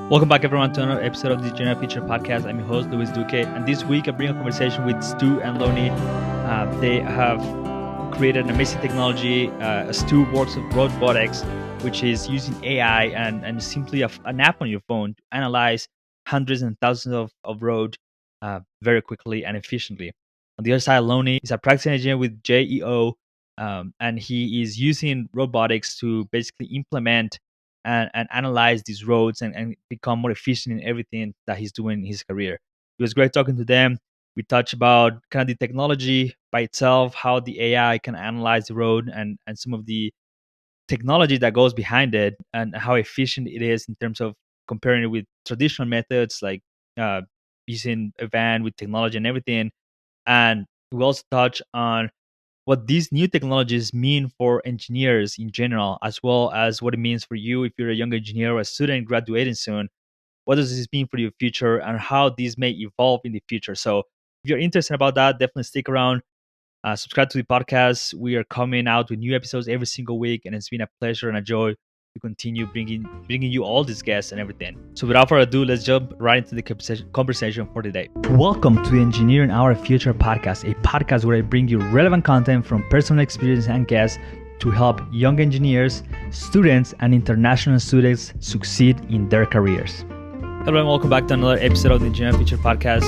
Welcome back, everyone, to another episode of the General Feature Podcast. I'm your host, Luis Duque, and this week I bring a conversation with Stew and Lonnie. They have created an amazing technology. Stew works with RoadBotics, which is using AI and simply an app on your phone to analyze hundreds and thousands of road very quickly and efficiently. On the other side, Lonnie is a practicing engineer with JEO, and he is using robotics to basically implement and analyze these roads and become more efficient in everything that he's doing in his career. It was great talking to them. We touched about kind of the technology by itself, how the AI can analyze the road and some of the technology that goes behind it and how efficient it is in terms of comparing it with traditional methods like uh, using a van with technology and everything. And we also touch on what these new technologies mean for engineers in general, as well as what it means for you if you're a young engineer or a student graduating soon. What does this mean for your future and how these may evolve in the future? So, if you're interested about that, definitely stick around. Subscribe to the podcast. We are coming out with new episodes every single week, and it's been a pleasure and a joy to continue bringing you all these guests and everything. So, without further ado, let's jump right into the conversation for today. Welcome to the Engineering Our Future podcast, a podcast where I bring you relevant content from personal experience and guests to help young engineers, students, and international students succeed in their careers. Hello, and welcome back to another episode of the Engineering Future podcast.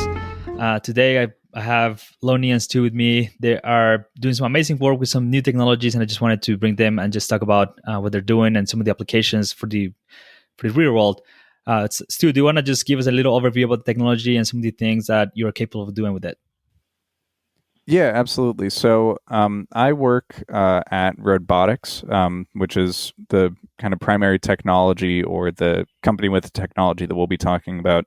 Today, I have Lonnie and Stu with me. They are doing some amazing work with some new technologies, and I just wanted to bring them and just talk about what they're doing and some of the applications for the real world. Stu, do you want to just give us a little overview about the technology and some of the things that you're capable of doing with it? Yeah, absolutely. So I work at RoadBotics, which is the kind of primary technology or the company with the technology that we'll be talking about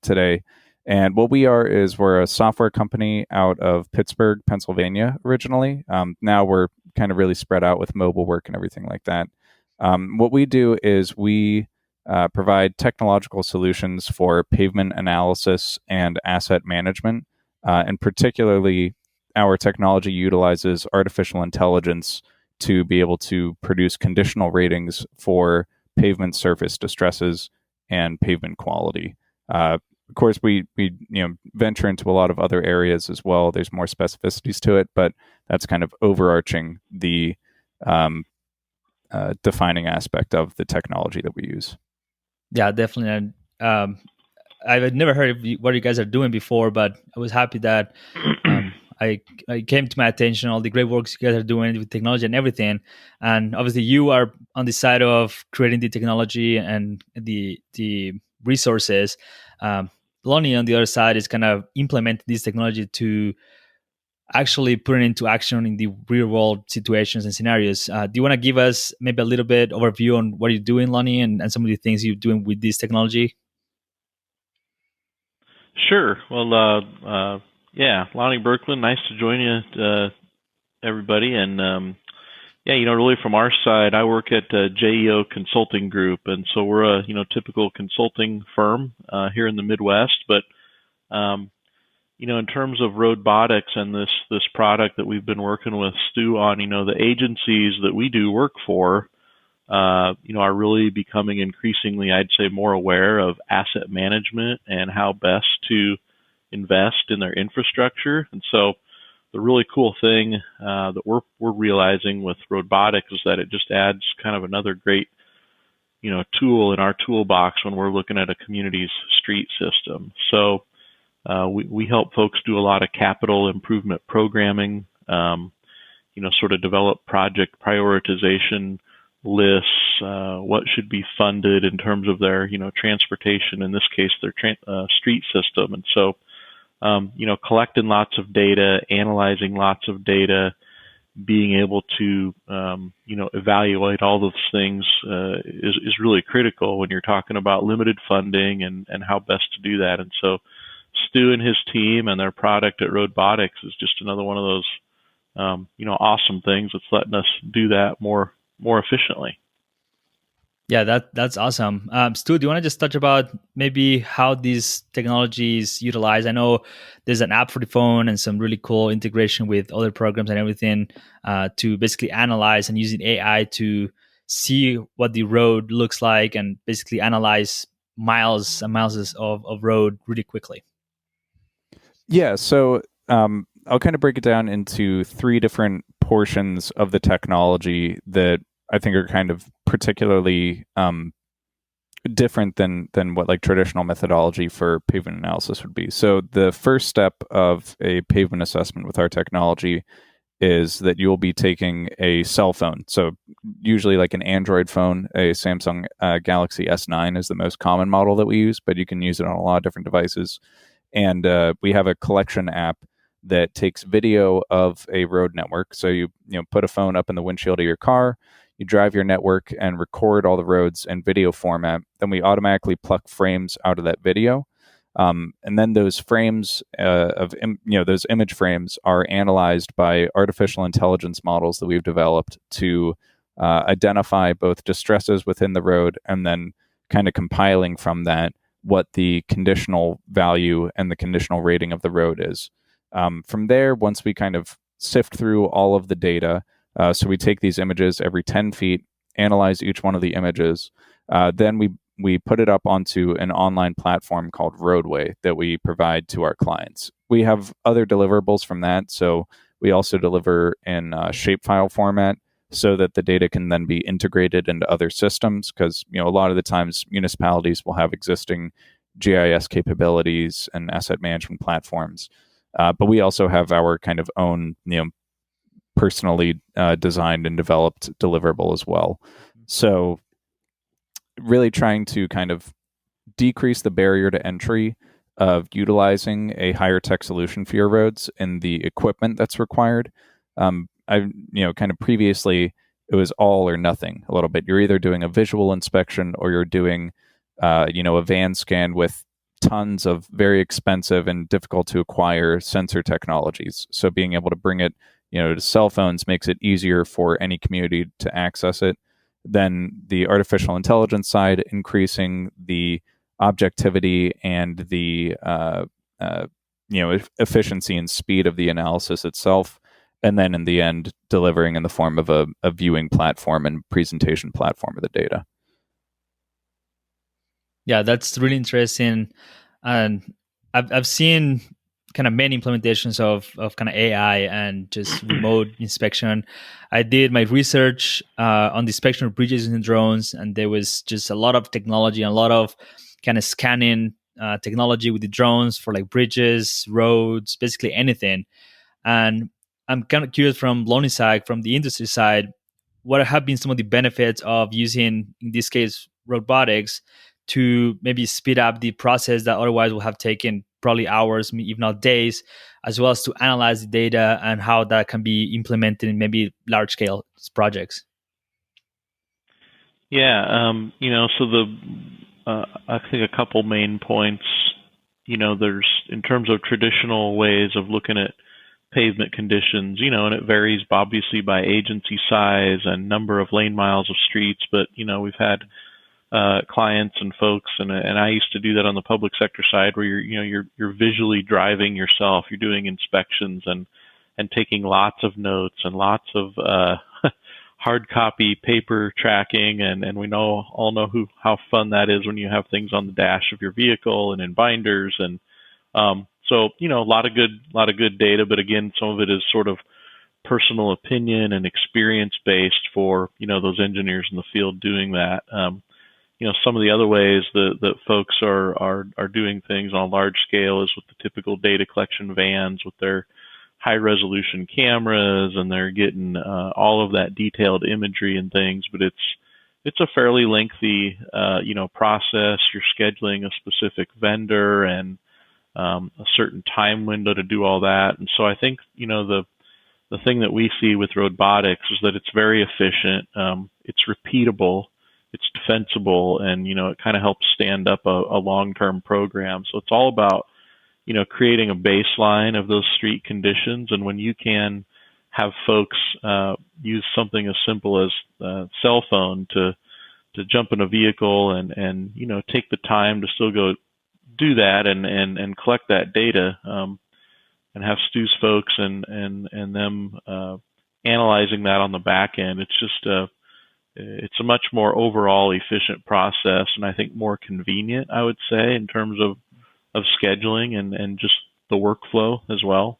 today. And what we are is we're a software company out of Pittsburgh, Pennsylvania, originally. Now we're kind of really spread out with mobile work and everything like that. What we do is we provide technological solutions for pavement analysis and asset management. And particularly, our technology utilizes artificial intelligence to be able to produce conditional ratings for pavement surface distresses and pavement quality. Of course, we venture into a lot of other areas as well. There's more specificities to it, but that's kind of overarching the defining aspect of the technology that we use. Yeah, definitely. I've never heard of what you guys are doing before, but I was happy that I came to my attention all the great works you guys are doing with technology and everything. And obviously, you are on the side of creating the technology and the resources. Lonnie on the other side is kind of implementing this technology to actually put it into action in the real world situations and scenarios. Do you want to give us maybe a little bit overview on what you're doing, Lonnie, and some of the things you're doing with this technology? Sure. Well, yeah, Lonnie Berkland, nice to join you, everybody. And yeah, really from our side, I work at JEO Consulting Group, and so we're a typical consulting firm here in the Midwest. But in terms of RoadBotics and this product that we've been working with Stu on, the agencies that we do work for, are really becoming increasingly, I'd say, more aware of asset management and how best to invest in their infrastructure. And so the really cool thing that we're realizing with RoadBotics is that it just adds kind of another great, tool in our toolbox when we're looking at a community's street system. So we help folks do a lot of capital improvement programming, sort of develop project prioritization lists, what should be funded in terms of their, transportation, in this case, their street system. And so, collecting lots of data, analyzing lots of data, being able to, evaluate all those things is really critical when you're talking about limited funding and how best to do that. And so Stu and his team and their product at RoadBotics is just another one of those, awesome things that's letting us do that more efficiently. Yeah, that's awesome. Stu, do you want to just touch about maybe how these technologies utilize? I know there's an app for the phone and some really cool integration with other programs and everything to basically analyze and using AI to see what the road looks like and basically analyze miles and miles of road really quickly? Yeah, so I'll kind of break it down into three different portions of the technology that I think are kind of particularly different than what like traditional methodology for pavement analysis would be. So the first step of a pavement assessment with our technology is that you'll be taking a cell phone. So usually like an Android phone, a Samsung Galaxy S9 is the most common model that we use, but you can use it on a lot of different devices. And we have a collection app that takes video of a road network. So you put a phone up in the windshield of your car, you drive your network and record all the roads in video format. Then we automatically pluck frames out of that video. And then those frames those image frames are analyzed by artificial intelligence models that we've developed to identify both distresses within the road, and then kind of compiling from that what the conditional value and the conditional rating of the road is. From there, once we kind of sift through all of the data, so we take these images every 10 feet, analyze each one of the images, then we put it up onto an online platform called Roadway that we provide to our clients. We have other deliverables from that, so we also deliver in shapefile format so that the data can then be integrated into other systems, because a lot of the times municipalities will have existing GIS capabilities and asset management platforms, but we also have our kind of own personally designed and developed deliverable as well. So really trying to kind of decrease the barrier to entry of utilizing a higher tech solution for your roads and the equipment that's required. Kind of previously it was all or nothing a little bit. You're either doing a visual inspection or you're doing, a van scan with tons of very expensive and difficult to acquire sensor technologies. So being able to bring it, to cell phones makes it easier for any community to access it. Then the artificial intelligence side, increasing the objectivity and the efficiency and speed of the analysis itself, and then in the end delivering in the form of a viewing platform and presentation platform of the data. Yeah, that's really interesting, and I've seen kind of many implementations of kind of AI and just remote inspection. I did my research on the inspection of bridges and drones, and there was just a lot of technology and a lot of kind of scanning technology with the drones for like bridges, roads, basically anything. And I'm kind of curious from Lonnie side, from the industry side, what have been some of the benefits of using, in this case, robotics to maybe speed up the process that otherwise would have taken probably hours, if not days, as well as to analyze the data and how that can be implemented in maybe large scale projects? Yeah, so I think a couple main points. There's, in terms of traditional ways of looking at pavement conditions, and it varies obviously by agency size and number of lane miles of streets. But we've had clients and folks, and I used to do that on the public sector side, where you're visually driving yourself. You're doing inspections and taking lots of notes and lots of hard copy paper tracking, and we all know how fun that is when you have things on the dash of your vehicle and in binders, and so a lot of good data, but again, some of it is sort of personal opinion and experience based for those engineers in the field doing that. Some of the other ways that folks are doing things on a large scale is with the typical data collection vans with their high resolution cameras, and they're getting all of that detailed imagery and things, but it's a fairly lengthy process. You're scheduling a specific vendor and a certain time window to do all that. And so I think the thing that we see with RoadBotics is that it's very efficient, it's repeatable, it's defensible, and it kind of helps stand up a long-term program. So it's all about creating a baseline of those street conditions, and when you can have folks use something as simple as a cell phone to jump in a vehicle and take the time to still go do that and collect that data, and have Stew's folks and them analyzing that on the back end. It's just it's a much more overall efficient process, and I think more convenient, I would say, in terms of scheduling and just the workflow as well.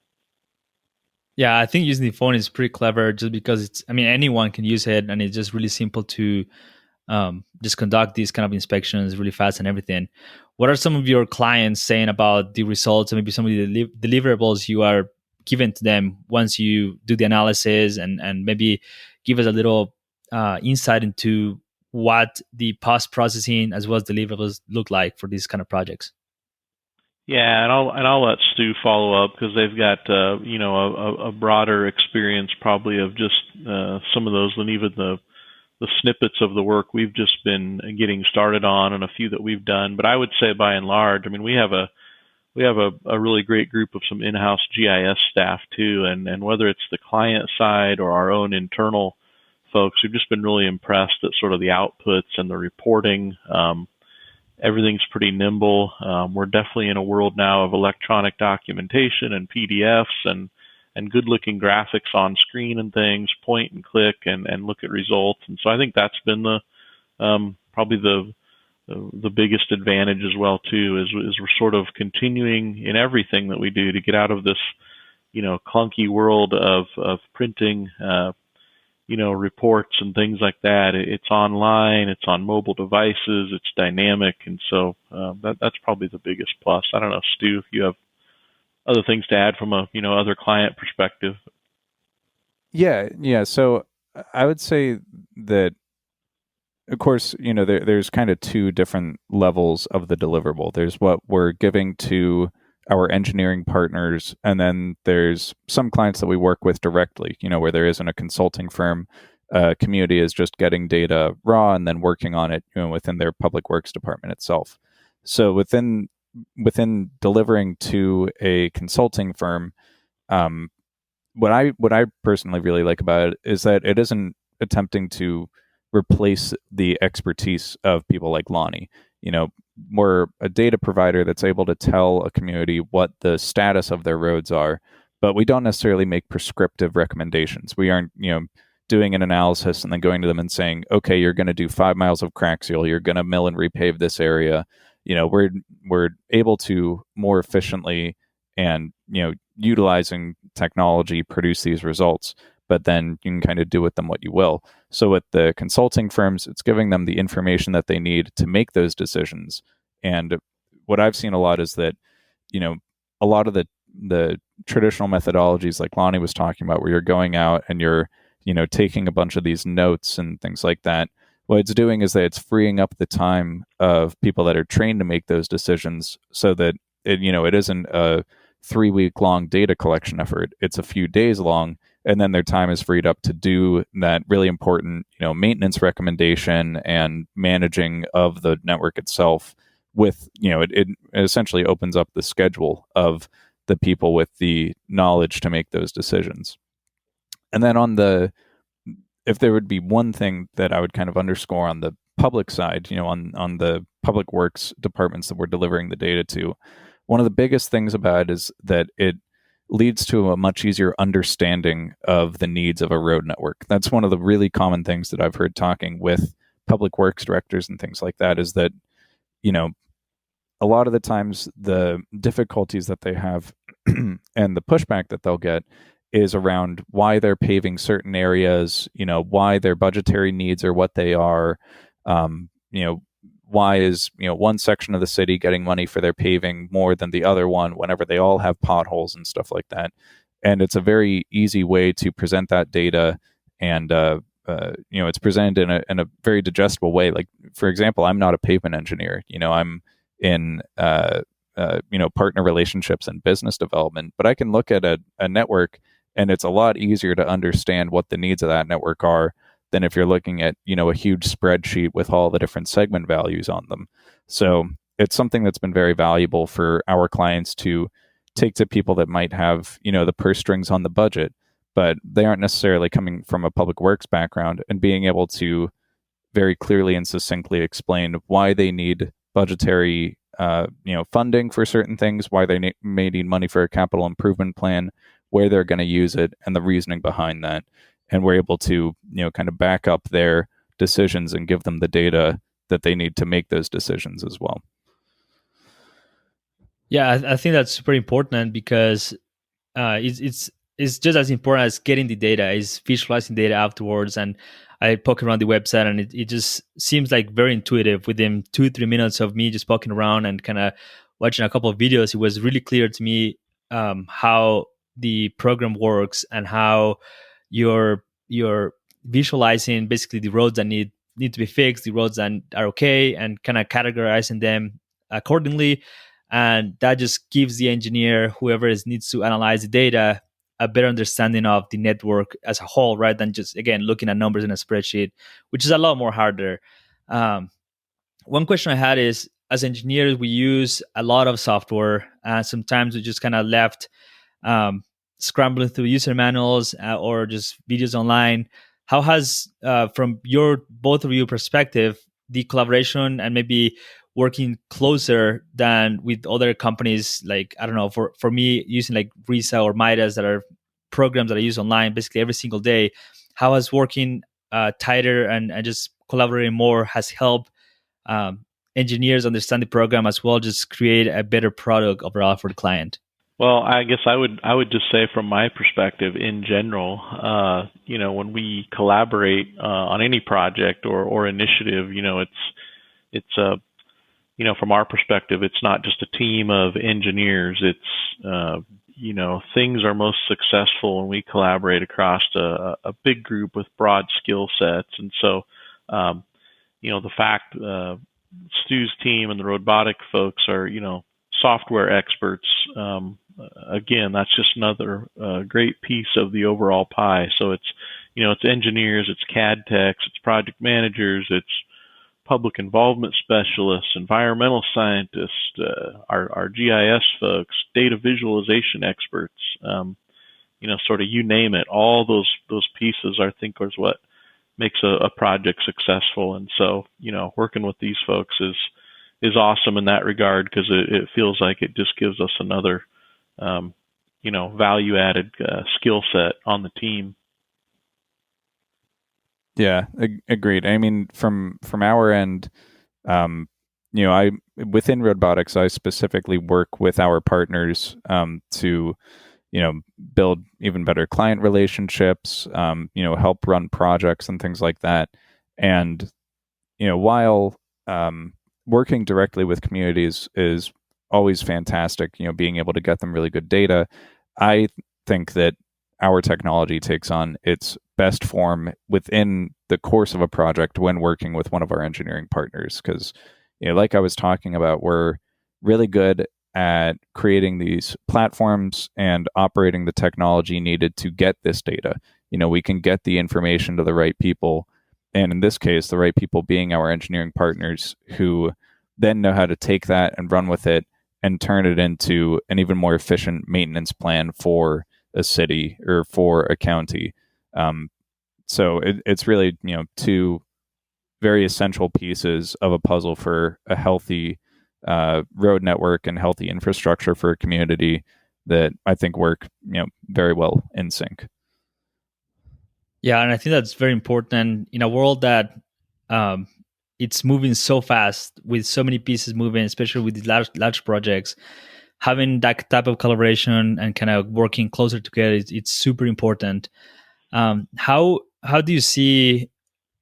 Yeah, I think using the phone is pretty clever just because it's, I mean, anyone can use it and it's just really simple to just conduct these kind of inspections really fast and everything. What are some of your clients saying about the results and maybe some of the deliverables you are giving to them once you do the analysis, and maybe give us a little insight into what the post processing as well as deliverables look like for these kind of projects? Yeah, and I'll let Stu follow up because they've got a broader experience probably of just some of those than even the snippets of the work we've just been getting started on and a few that we've done. But I would say by and large, I mean, we have a really great group of some in-house GIS staff too, and whether it's the client side or our own internal folks, we've just been really impressed at sort of the outputs and the reporting. Everything's pretty nimble. We're definitely in a world now of electronic documentation and PDFs and good-looking graphics on screen and things, point and click and look at results. And so I think that's been the probably the biggest advantage as well too. Is we're sort of continuing in everything that we do to get out of this clunky world of printing reports and things like that. It's online, it's on mobile devices, it's dynamic, and so that's probably the biggest plus. I don't know, Stu, if you have other things to add from a other client perspective. Yeah. So I would say that, of course, there's kind of two different levels of the deliverable. There's what we're giving to our engineering partners, and then there's some clients that we work with directly, where there isn't a consulting firm. Community is just getting data raw and then working on it within their public works department itself. So within delivering to a consulting firm, what I personally really like about it is that it isn't attempting to replace the expertise of people like Lonnie. We're a data provider that's able to tell a community what the status of their roads are, but we don't necessarily make prescriptive recommendations. We aren't, doing an analysis and then going to them and saying, okay, you're going to do 5 miles of crack seal, you're going to mill and repave this area. We're able to more efficiently and, utilizing technology produce these results, but then you can kind of do with them what you will. So with the consulting firms, it's giving them the information that they need to make those decisions. And what I've seen a lot is that, a lot of the traditional methodologies like Lonnie was talking about, where you're going out and you're, taking a bunch of these notes and things like that, what it's doing is that it's freeing up the time of people that are trained to make those decisions so that it isn't a 3-week long data collection effort. It's a few days long, and then their time is freed up to do that really important, maintenance recommendation and managing of the network itself with, it essentially opens up the schedule of the people with the knowledge to make those decisions. And then if there would be one thing that I would kind of underscore on the public side, on the public works departments that we're delivering the data to, one of the biggest things about it is that it leads to a much easier understanding of the needs of a road network. That's one of the really common things that I've heard talking with public works directors and things like that, is that, a lot of the times the difficulties that they have and the pushback that they'll get is around why they're paving certain areas, why their budgetary needs are what they are, why is one section of the city getting money for their paving more than the other one whenever they all have potholes and stuff like that. And it's a very easy way to present that data, and it's presented in a very digestible way. Like, for example, I'm not a pavement engineer. I'm in partner relationships and business development, but I can look at a network, and it's a lot easier to understand what the needs of that network are than if you're looking at, a huge spreadsheet with all the different segment values on them. So it's something that's been very valuable for our clients to take to people that might have, the purse strings on the budget, but they aren't necessarily coming from a public works background, and being able to very clearly and succinctly explain why they need budgetary funding for certain things, why they may need money for a capital improvement plan, where they're going to use it, and the reasoning behind that. And we're able to, kind of back up their decisions and give them the data that they need to make those decisions as well. Yeah, I think that's super important because it's just as important as getting the data is visualizing data afterwards. And I poke around the website, and it just seems like very intuitive. Within 2-3 minutes of me just poking around and kind of watching a couple of videos, it was really clear to me how the program works and how you're visualizing basically the roads that need to be fixed, the roads that are okay, and kind of categorizing them accordingly. And that just gives the engineer, whoever needs to analyze the data, a better understanding of the network as a whole, rather than just, again, looking at numbers in a spreadsheet, which is a lot more harder. One question I had is, as engineers, we use a lot of software, and sometimes we just kind of left scrambling through user manuals or just videos online. How has, from both of you perspective, the collaboration and maybe working closer than with other companies, like, I don't know, for me, using like Risa or Midas, that are programs that I use online basically every single day, how has working tighter and just collaborating more has helped engineers understand the program as well, just create a better product overall for the client? Well, I guess I would just say, from my perspective, in general, when we collaborate on any project or initiative, it's from our perspective, it's not just a team of engineers. It's things are most successful when we collaborate across a big group with broad skill sets. And so, the fact Stu's team and the RoadBotic folks are software experts. Again, that's just another great piece of the overall pie. So it's engineers, it's CAD techs, it's project managers, it's public involvement specialists, environmental scientists, our GIS folks, data visualization experts, sort of you name it. All those pieces, I think, is what makes a project successful. And so, working with these folks is awesome in that regard, because it feels like it just gives us another value added skill set on the team. Yeah, agreed. I mean, from our end, I within RoadBotics, I specifically work with our partners to build even better client relationships, help run projects and things like that. And while working directly with communities is always fantastic, being able to get them really good data, I think that our technology takes on its best form within the course of a project when working with one of our engineering partners. Because, like I was talking about, we're really good at creating these platforms and operating the technology needed to get this data. We can get the information to the right people. And in this case, the right people being our engineering partners, who then know how to take that and run with it and turn it into an even more efficient maintenance plan for a city or for a county. So it's really, two very essential pieces of a puzzle for a healthy road network and healthy infrastructure for a community that I think work, very well in sync. Yeah, and I think that's very important in a world that it's moving so fast, with so many pieces moving, especially with these large projects. Having that type of collaboration and kind of working closer together, it's super important. How do you see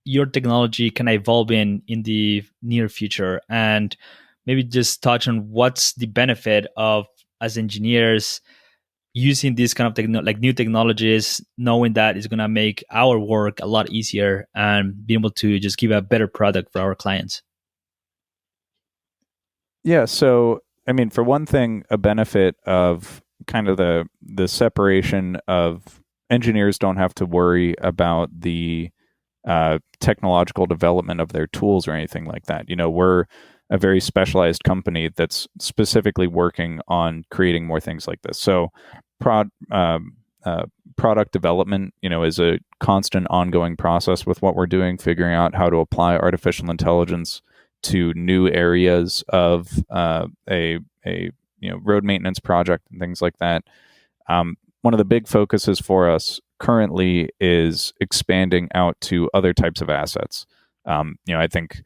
your technology kind of evolving in the near future? And maybe just touch on what's the benefit of, as engineers, using these kind of like new technologies, knowing that it's going to make our work a lot easier and be able to just give a better product for our clients. Yeah, so I mean, for one thing, a benefit of kind of the separation of engineers don't have to worry about the technological development of their tools or anything like that. We're a very specialized company that's specifically working on creating more things like this. So product development, is a constant ongoing process with what we're doing, figuring out how to apply artificial intelligence to new areas of a road maintenance project and things like that. One of the big focuses for us currently is expanding out to other types of assets. I think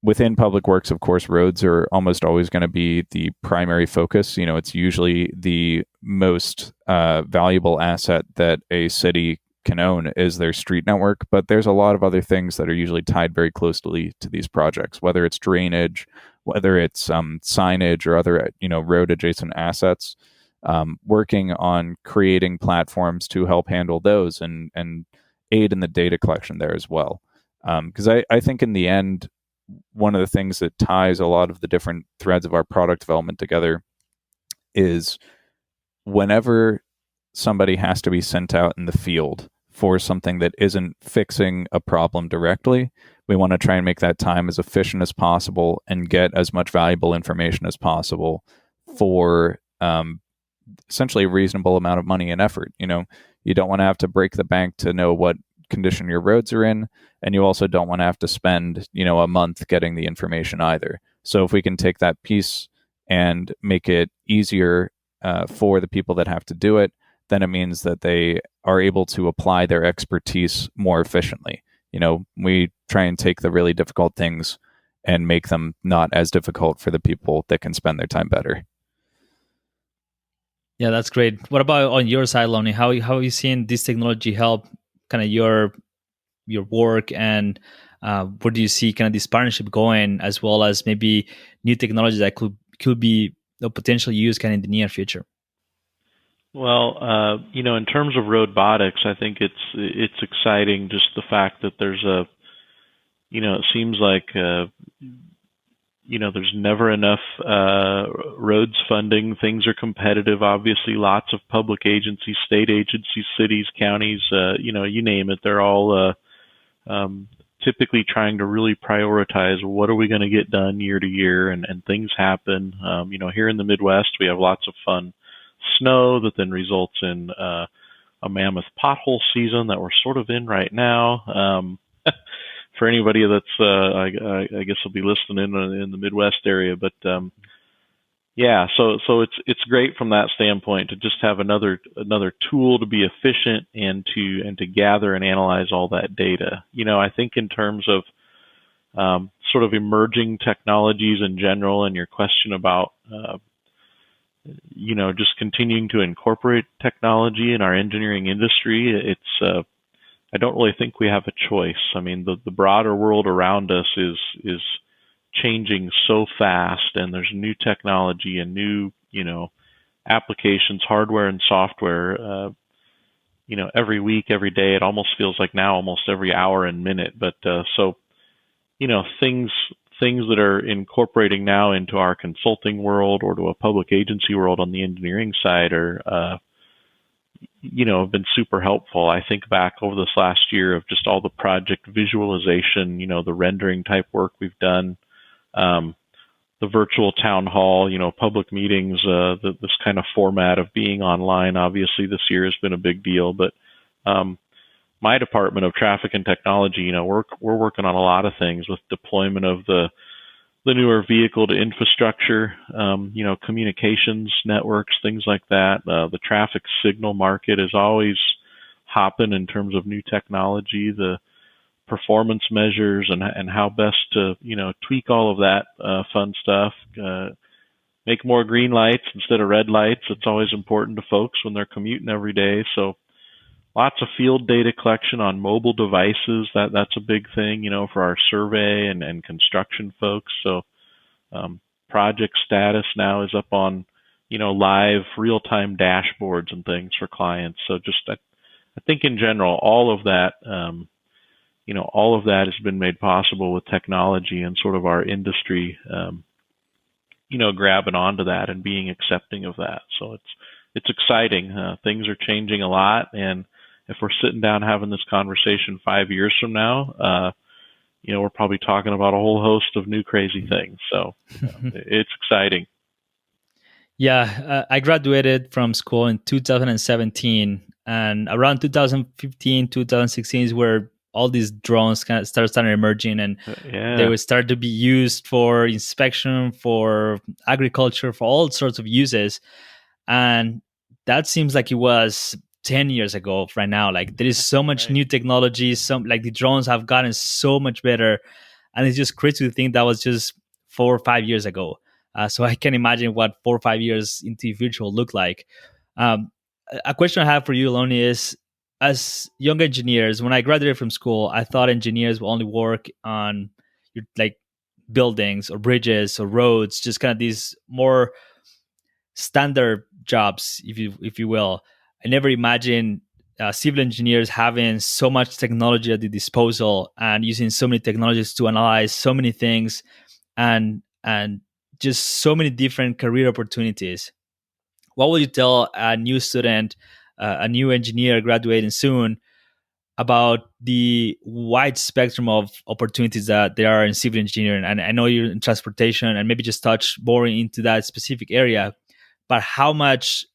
within public works, of course, roads are almost always going to be the primary focus. It's usually the most valuable asset that a city can own is their street network. But there's a lot of other things that are usually tied very closely to these projects, whether it's drainage, whether it's signage or other road adjacent assets. Working on creating platforms to help handle those and aid in the data collection there as well. Because I think in the end, one of the things that ties a lot of the different threads of our product development together is whenever somebody has to be sent out in the field for something that isn't fixing a problem directly, we want to try and make that time as efficient as possible and get as much valuable information as possible for essentially a reasonable amount of money and effort. You don't want to have to break the bank to know what condition your roads are in, and you also don't want to have to spend a month getting the information either. So if we can take that piece and make it easier for the people that have to do it, then it means that they are able to apply their expertise more efficiently. We try and take the really difficult things and make them not as difficult for the people that can spend their time better. Yeah, that's great. What about on your side, Lonnie? How are you seeing this technology help kind of your work, and where do you see kind of this partnership going, as well as maybe new technologies that could be a potential use kind of in the near future? Well, in terms of RoadBotics, I think it's exciting, just the fact that there's it seems like there's never enough roads funding. Things are competitive. Obviously, lots of public agencies, state agencies, cities, counties, you name it. They're all typically trying to really prioritize what are we going to get done year to year, and things happen. Here in the Midwest, we have lots of fun snow that then results in a mammoth pothole season that we're sort of in right now. For anybody that's, I guess, will be listening in the Midwest area, but yeah, so it's great from that standpoint to just have another tool to be efficient and to gather and analyze all that data. I think in terms of sort of emerging technologies in general, and your question about just continuing to incorporate technology in our engineering industry, it's I don't really think we have a choice. I mean, the broader world around us is changing so fast, and there's new technology and new, applications, hardware and software, every week, every day. It almost feels like now almost every hour and minute. But so, things that are incorporating now into our consulting world or to a public agency world on the engineering side are have been super helpful. I think back over this last year of just all the project visualization, the rendering type work we've done, the virtual town hall, public meetings, this kind of format of being online, obviously this year has been a big deal. But my department of traffic and technology, we're working on a lot of things with deployment of the newer vehicle to infrastructure, communications networks, things like that. The traffic signal market is always hopping in terms of new technology, the performance measures and how best to, tweak all of that fun stuff. Make more green lights instead of red lights. It's always important to folks when they're commuting every day. So lots of field data collection on mobile devices. That's a big thing, for our survey and construction folks. So project status now is up on, live real-time dashboards and things for clients. So just I think in general, all of that, all of that has been made possible with technology and sort of our industry, grabbing onto that and being accepting of that. So it's exciting. Things are changing a lot, and if we're sitting down having this conversation 5 years from now, we're probably talking about a whole host of new crazy things. So it's exciting. Yeah, I graduated from school in 2017, and around 2015, 2016 is where all these drones kind of started emerging, and they would start to be used for inspection, for agriculture, for all sorts of uses. And that seems like it was 10 years ago right now. Like there is so much Right. new technology, some like the drones have gotten so much better, and it's just crazy to think that was just 4 or 5 years ago. So I can imagine what 4 or 5 years into the future will look like. Um, a question I have for you, Lonnie, is as young engineers, when I graduated from school, I thought engineers will only work on your, like buildings or bridges or roads, just kind of these more standard jobs, if you will. I never imagined civil engineers having so much technology at the disposal and using so many technologies to analyze so many things, and just so many different career opportunities. What would you tell a new student, a new engineer graduating soon, about the wide spectrum of opportunities that there are in civil engineering? And I know you're in transportation, and maybe just touch more into that specific area, but how much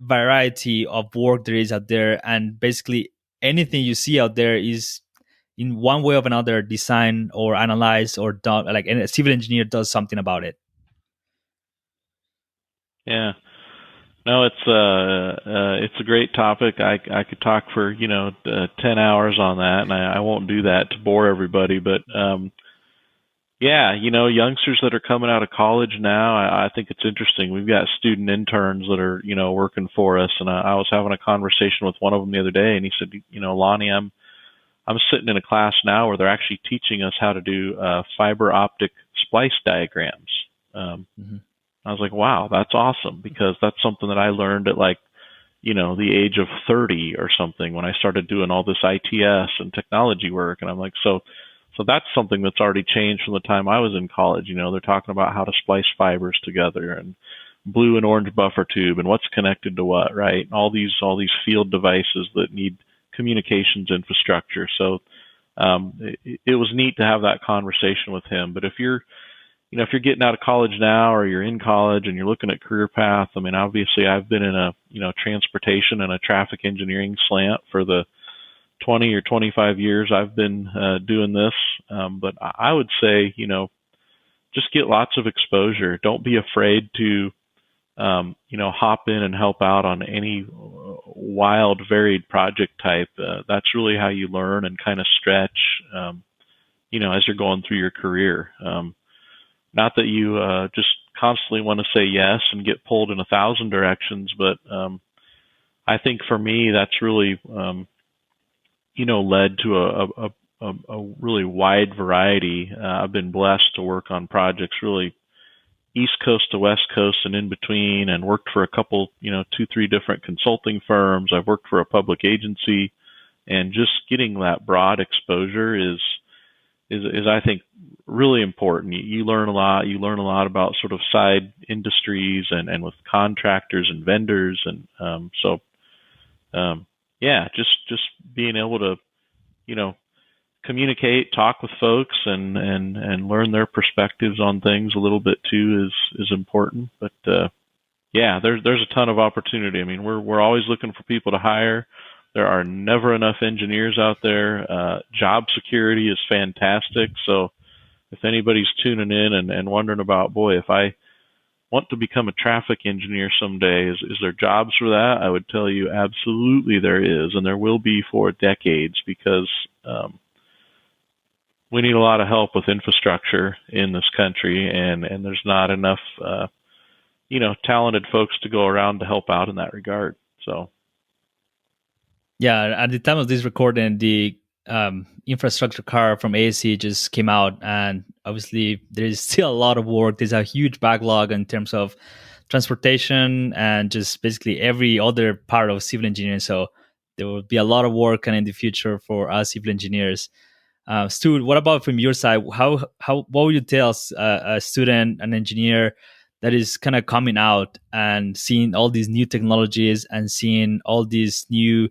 variety of work there is out there, and basically anything you see out there is in one way or another designed or analyzed or done, like, and a civil engineer does something about it. Yeah. No, it's a great topic. I could talk for 10 hours on that, and I won't do that to bore everybody. But yeah, youngsters that are coming out of college now, I think it's interesting. We've got student interns that are working for us, and I was having a conversation with one of them the other day, and he said, Lonnie, I'm sitting in a class now where they're actually teaching us how to do fiber optic splice diagrams. Mhm. I was like, wow, that's awesome, because that's something that I learned at the age of 30 or something, when I started doing all this ITS and technology work. And I'm like, so that's something that's already changed from the time I was in college. They're talking about how to splice fibers together, and blue and orange buffer tube, and what's connected to what, right? All these field devices that need communications infrastructure. So it was neat to have that conversation with him. But if you're getting out of college now, or you're in college and you're looking at career path, I mean, obviously I've been in a, transportation and a traffic engineering slant for the 20 or 25 years I've been doing this. But I would say, just get lots of exposure. Don't be afraid to, hop in and help out on any wild, varied project type. That's really how you learn and kind of stretch, as you're going through your career. Not that you just constantly want to say yes and get pulled in 1,000 directions, but I think for me that's really led to a really wide variety. I've been blessed to work on projects really East Coast to West Coast and in between, and worked for a couple, 2-3 different consulting firms. I've worked for a public agency, and just getting that broad exposure is I think really important. You learn a lot. You learn a lot about sort of side industries and with contractors and vendors, and yeah, just being able to communicate, talk with folks, and learn their perspectives on things a little bit too is important. But yeah, there's a ton of opportunity. I mean, we're always looking for people to hire. There are never enough engineers out there. Job security is fantastic. So if anybody's tuning in and wondering about, boy, if I want to become a traffic engineer someday, is there jobs for that? I would tell you absolutely there is, and there will be for decades, because we need a lot of help with infrastructure in this country, and there's not enough talented folks to go around to help out in that regard. So Yeah, at the time of this recording, the infrastructure car from ASC just came out, and obviously there is still a lot of work. There's a huge backlog in terms of transportation and just basically every other part of civil engineering. So there will be a lot of work in the future for us civil engineers. Stu, what about from your side? What would you tell a student, an engineer that is kind of coming out and seeing all these new technologies and seeing all these new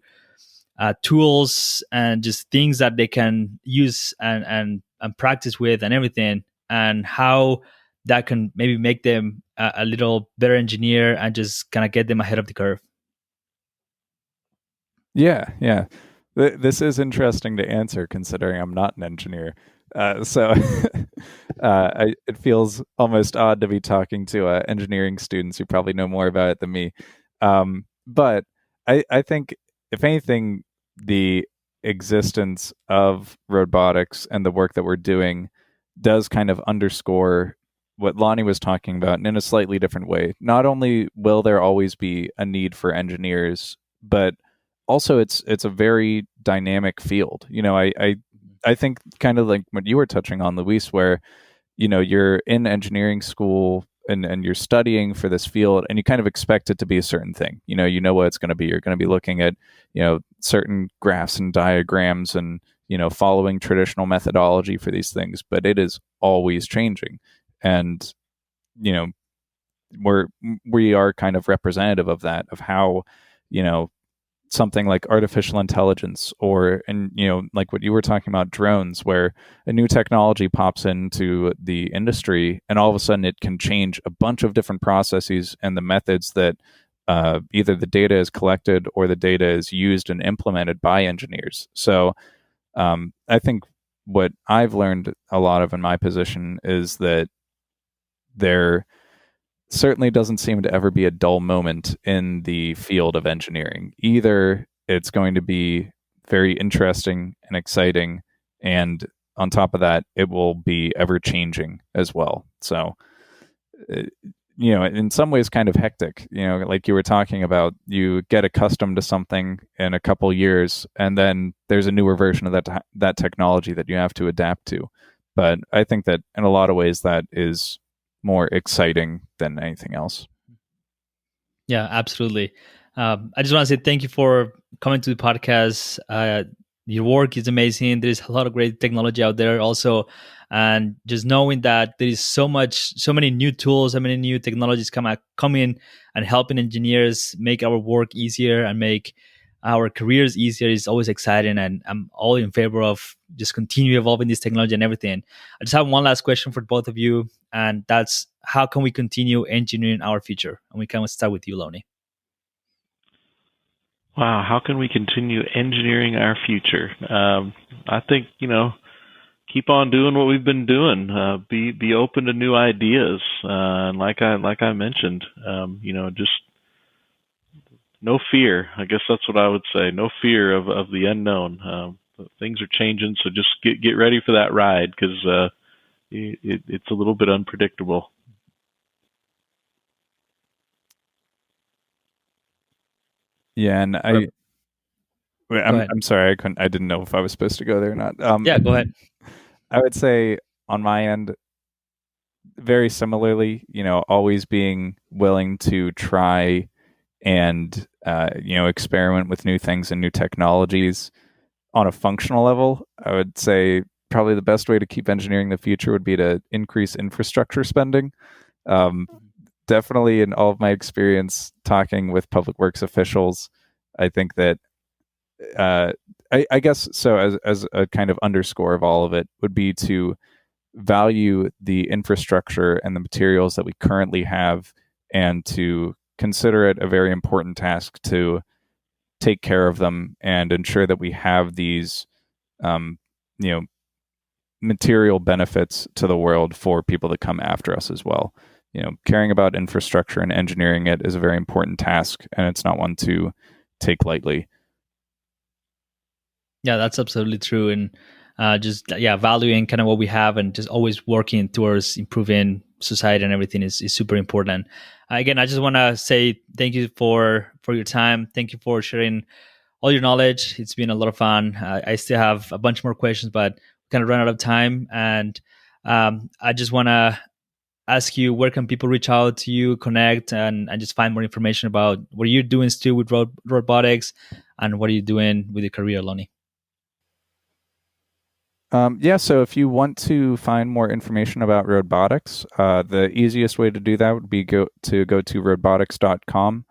tools and just things that they can use and practice with and everything, and how that can maybe make them a little better engineer and just kind of get them ahead of the curve? Yeah. This is interesting to answer, considering I'm not an engineer. So it feels almost odd to be talking to engineering students who probably know more about it than me. But I think if anything, the existence of RoadBotics and the work that we're doing does kind of underscore what Lonnie was talking about in a slightly different way. Not only will there always be a need for engineers, but also it's a very dynamic field. I think kind of like what you were touching on, Luis, where you're in engineering school and you're studying for this field and you kind of expect it to be a certain thing. You know what it's going to be. You're going to be looking at certain graphs and diagrams and following traditional methodology for these things, but it is always changing. And you know we are kind of representative of that, of how something like artificial intelligence, like what you were talking about, drones, where a new technology pops into the industry and all of a sudden it can change a bunch of different processes and the methods that either the data is collected or the data is used and implemented by engineers. So I think what I've learned a lot of in my position is that there certainly doesn't seem to ever be a dull moment in the field of engineering. Either it's going to be very interesting and exciting, and on top of that, it will be ever changing as well. So, in some ways, kind of hectic. Like you were talking about, you get accustomed to something in a couple years, and then there's a newer version of that technology that you have to adapt to. But I think that in a lot of ways, that is more exciting than anything else. Yeah, absolutely. I just want to say thank you for coming to the podcast. Your work is amazing. There's a lot of great technology out there also. And just knowing that there is so many new tools, so many new technologies coming and helping engineers make our work easier and make our careers easier is always exciting. And I'm all in favor of just continue evolving this technology and everything. I just have one last question for both of you, and that's how can we continue engineering our future? And we can start with you, Lonnie. Wow, how can we continue engineering our future? I think keep on doing what we've been doing. Be open to new ideas, and like I mentioned, just no fear. I guess that's what I would say. No fear of the unknown. Things are changing, so just get ready for that ride, because it's a little bit unpredictable. Yeah, and I'm sorry, I didn't know if I was supposed to go there or not. Yeah, go ahead. I would say on my end, very similarly, always being willing to try and experiment with new things and new technologies on a functional level. I would say probably the best way to keep engineering the future would be to increase infrastructure spending. Definitely in all of my experience talking with public works officials, I think that I guess so, as a kind of underscore of all of it would be to value the infrastructure and the materials that we currently have, and to consider it a very important task to take care of them and ensure that we have these material benefits to the world for people that come after us as well. Caring about infrastructure and engineering it is a very important task, and it's not one to take lightly. Yeah, that's absolutely true. And valuing kind of what we have and just always working towards improving society and everything is super important. Again, I just want to say thank you for your time. Thank you for sharing all your knowledge. It's been a lot of fun. I still have a bunch more questions, but we kind of run out of time. And I just want to ask you, where can people reach out to you, connect, and just find more information about what you're doing still with RoadBotics, and what are you doing with your career, Lonnie? So if you want to find more information about RoadBotics, the easiest way to do that would be go to roadbotics.com.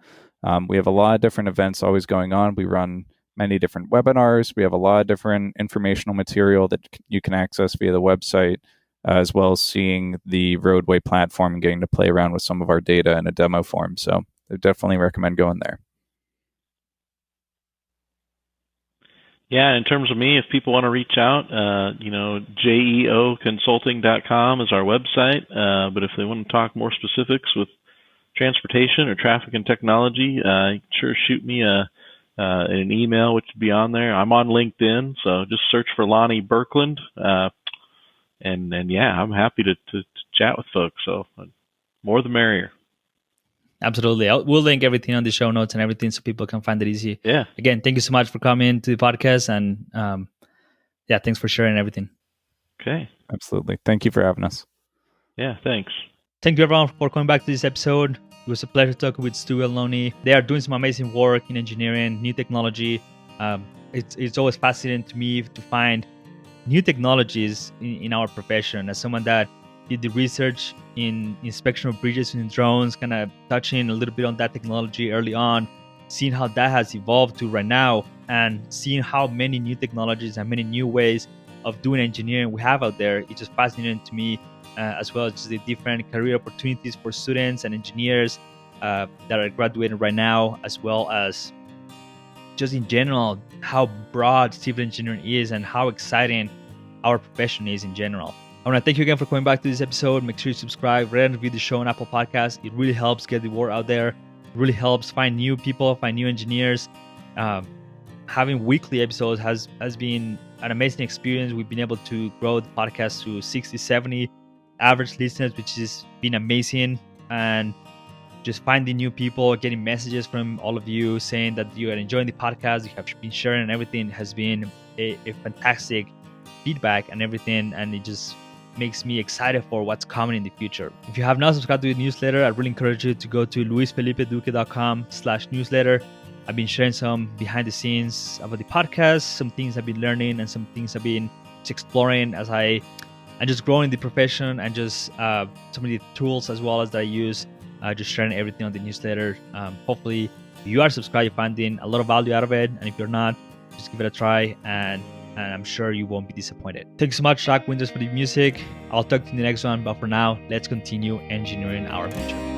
We have a lot of different events always going on. We run many different webinars. We have a lot of different informational material that you can access via the website, as well as seeing the roadway platform and getting to play around with some of our data in a demo form. So I definitely recommend going there. Yeah, in terms of me, if people want to reach out, jeoconsulting.com is our website. But if they want to talk more specifics with transportation or traffic and technology, sure shoot me a an email, which would be on there. I'm on LinkedIn, so just search for Lonnie Berkland. And yeah, I'm happy to chat with folks. So more the merrier. Absolutely. We'll link everything on the show notes and everything so people can find it easy. Yeah. Again, thank you so much for coming to the podcast. And thanks for sharing everything. Okay. Absolutely. Thank you for having us. Yeah, thanks. Thank you everyone for coming back to this episode. It was a pleasure talking with Stew and Lonnie. They are doing some amazing work in engineering, new technology. It's always fascinating to me to find new technologies in our profession. As someone that did the research in inspection of bridges and drones, kind of touching a little bit on that technology early on, seeing how that has evolved to right now, and seeing how many new technologies and many new ways of doing engineering we have out there. It's just fascinating to me, as well as just the different career opportunities for students and engineers that are graduating right now, as well as just in general how broad civil engineering is and how exciting our profession is in general. I want to thank you again for coming back to this episode. Make sure you subscribe, rate and review the show on Apple Podcasts. It really helps get the word out there. It really helps find new people, find new engineers. Having weekly episodes has been an amazing experience. We've been able to grow the podcast to 60, 70 average listeners, which has been amazing. And just finding new people, getting messages from all of you saying that you are enjoying the podcast, you have been sharing, and everything has been a fantastic feedback and everything. And it just makes me excited for what's coming in the future. If you have not subscribed to the newsletter, I really encourage you to go to luisfelipeduque.com/newsletter. I've been sharing some behind the scenes about the podcast, some things I've been learning, and some things I've been just exploring as I'm just growing the profession, and just some of the tools as well as that I use, just sharing everything on the newsletter. Hopefully, if you are subscribed, you're finding a lot of value out of it. And if you're not, just give it a try, and I'm sure you won't be disappointed. Thanks so much, Zach Winters, for the music. I'll talk to you in the next one, but for now, let's continue engineering our future.